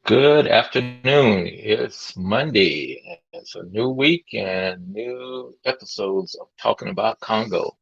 Good afternoon. It's Monday. It's a new week and new episodes of talking about Congo.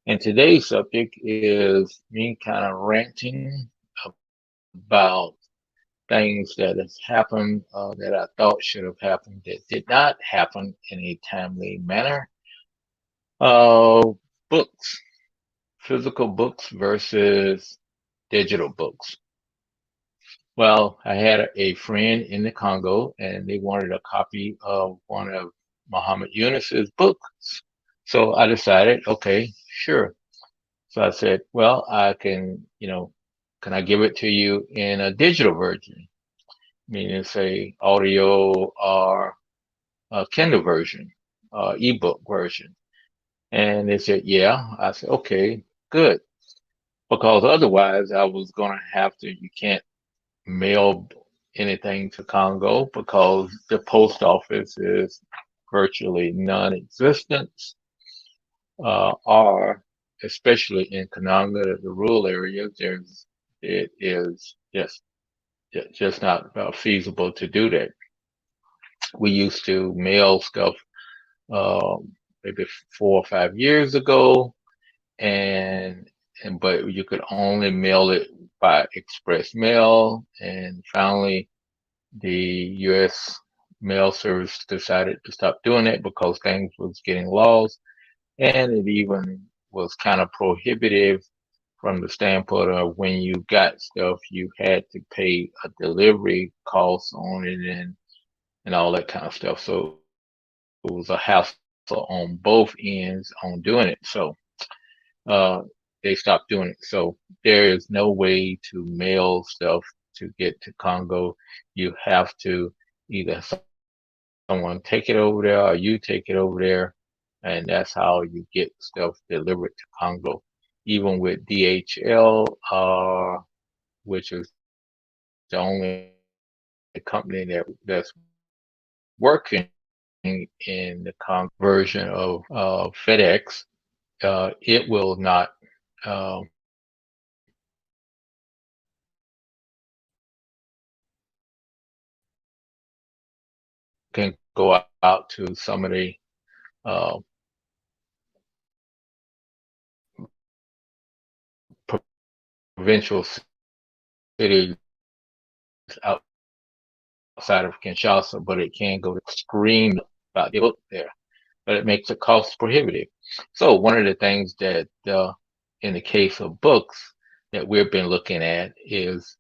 And today's subject is me kind of ranting about things that has happened that I thought should have happened that did not happen in a timely manner. Uh, Books, physical books versus digital books. Well, I had a friend in the Congo and they wanted a copy of one of Muhammad Yunus's books. So I decided, okay, sure. So I said, well, I can, can I give it to you in a digital version, meaning say audio or a Kindle version, ebook version? And they said, yeah. I said, okay, good. Because otherwise I was going to have to, you can't mail anything to Congo because the post office is virtually non-existent, or especially in Kananga, the rural areas, it is just not feasible to do that. We used to mail stuff maybe 4 or 5 years ago, and but you could only mail it by express mail, and finally the U.S. mail service decided to stop doing it because things was getting lost, and it even was kind of prohibitive from the standpoint of when you got stuff, you had to pay a delivery cost on it and all that kind of stuff. So it was a hassle on both ends on doing it. So uh, they stopped doing it. So there is no way to mail stuff to get to Congo. You have to either someone take it over there or you take it over there, and that's how you get stuff delivered to Congo. Even with DHL, which is the only company that's working in the Congo version of FedEx, it will not um, can go out to some of the uh, provincial cities outside of Kinshasa, but it can go to scream about the book there, but it makes it cost prohibitive. So one of the things that in the case of books that we've been looking at is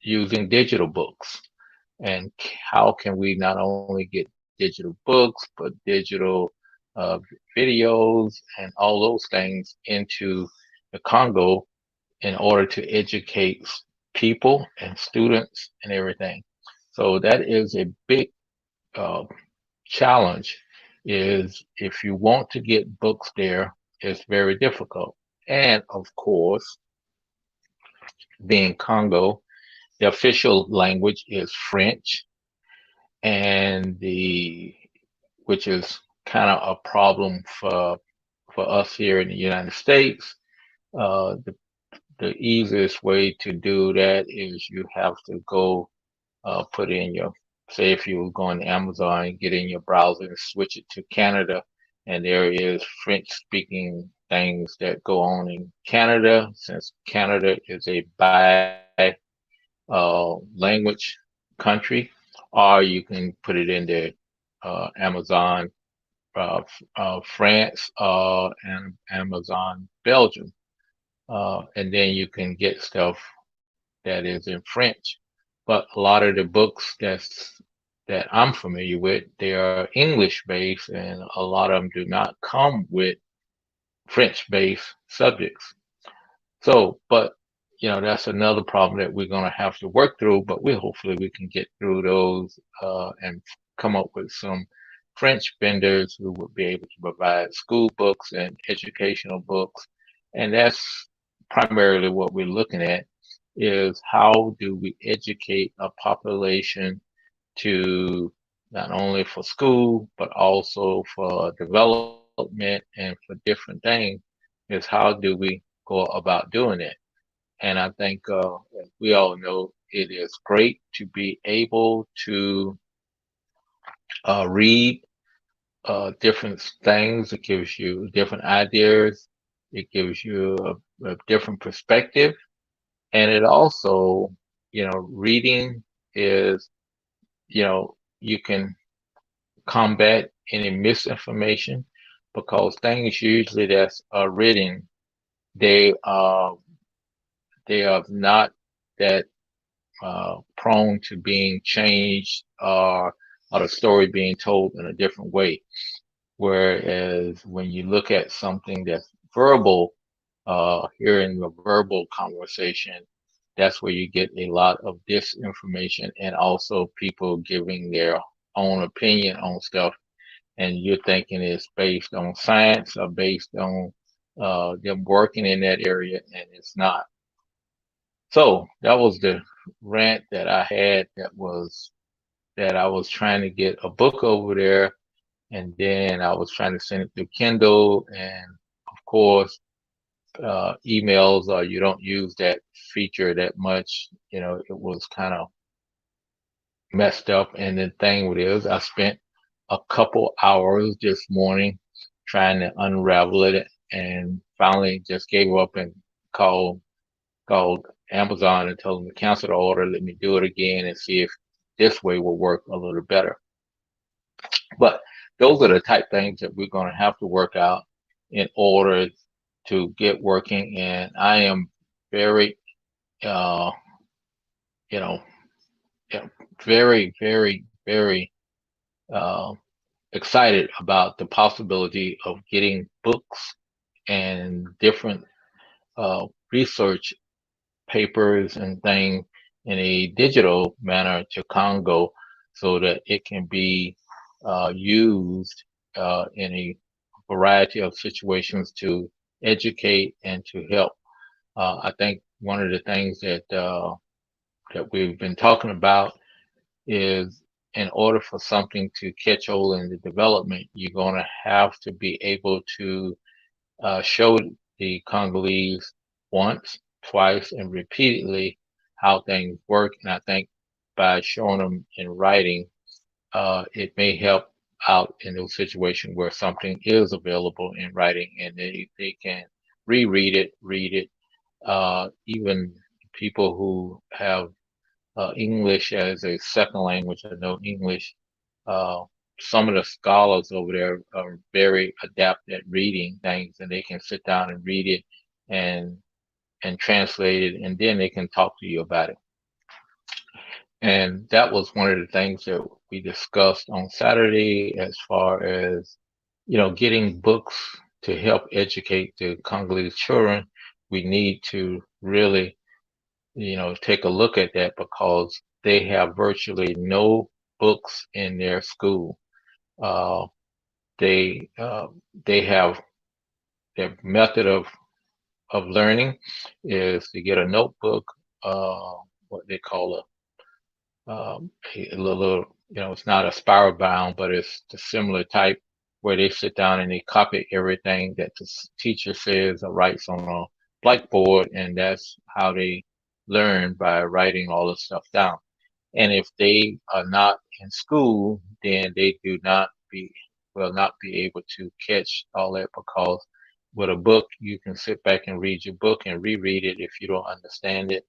using digital books and how can we not only get digital books but digital uh, videos and all those things into the Congo in order to educate people and students and everything. So that is a big uh, challenge. Is if you want to get books there, it's very difficult. And of course, being Congo, the official language is French, and the which is kind of a problem for us here in the United States. The easiest way to do that is you have to go put in your, say if you were going to Amazon, get in your browser and switch it to Canada, and there is French speaking things that go on in Canada, since Canada is a bi language country, or you can put it in the Amazon France and Amazon Belgium, and then you can get stuff that is in French. But a lot of the books that I'm familiar with, they are English based, and a lot of them do not come with French based subjects. So, but that's another problem that we're going to have to work through. But hopefully we can get through those and come up with some French vendors who would be able to provide school books and educational books. And that's primarily what we're looking at is how do we educate a population to not only for school, but also for development and for different things is how do we go about doing it? And I think, as we all know, it is great to be able to read different things. It gives you different ideas. It gives you a different perspective. And it also, reading is, you can combat any misinformation because things usually that's written, they are they are not that prone to being changed or the story being told in a different way. Whereas when you look at something that's verbal, hearing the verbal conversation, that's where you get a lot of disinformation and also people giving their own opinion on stuff. And you're thinking it's based on science or based on them working in that area, and it's not. So that was the rant that I had. That I was trying to get a book over there, and then I was trying to send it through Kindle, and of course, emails, you don't use that feature that much. It was kind of messed up. And the thing with it is, I spent a couple hours this morning trying to unravel it, and finally just gave up and called called Amazon and told them to cancel the order, let me do it again and see if this way will work a little better. But those are the type things that we're going to have to work out in order to get working. And I am very, uh, you know, yeah, very, very, very uh, excited about the possibility of getting books and different research papers and things in a digital manner to Congo so that it can be used in a variety of situations to educate and to help. I think one of the things that we've been talking about is in order for something to catch hold in the development, you're going to have to be able to show the Congolese once, twice, and repeatedly how things work. And I think by showing them in writing, it may help out in those situations where something is available in writing and they can reread it, read it. Even people who have English as a second language or know English, uh, some of the scholars over there are very adept at reading things, and they can sit down and read it and translate it, and then they can talk to you about it. And that was one of the things that we discussed on Saturday as far as, getting books to help educate the Congolese children. We need to really, take a look at that because they have virtually no books in their school. Uh, they uh, they have their method of learning is to get a notebook, uh, what they call a little, it's not a spiral bound, but it's the similar type where they sit down and they copy everything that the teacher says or writes on a blackboard, and that's how they learn by writing all the stuff down. And if they are not in school, then they do not be will not be able to catch all that because with a book you can sit back and read your book and reread it if you don't understand it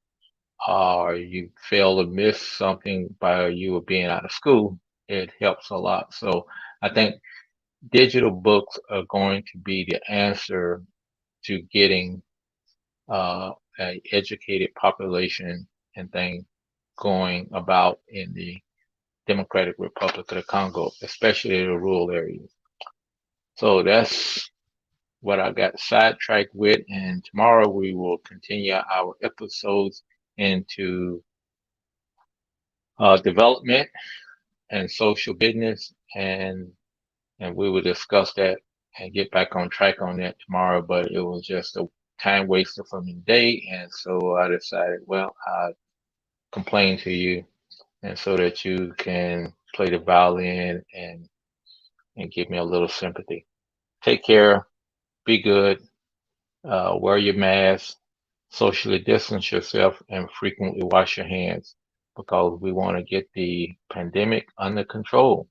or you fail to miss something by you being out of school. It helps a lot. So I think digital books are going to be the answer to getting an educated population and things going about in the Democratic Republic of the Congo, especially the rural areas. So that's what I got sidetracked with. And tomorrow we will continue our episodes into development and social business, and we will discuss that and get back on track on that tomorrow. But it was just a time waster for me today, and so I decided, well, I'll complain to you, and so that you can play the violin and give me a little sympathy. Take care. Be good. Wear your mask. socially distance yourself and frequently wash your hands because we want to get the pandemic under control.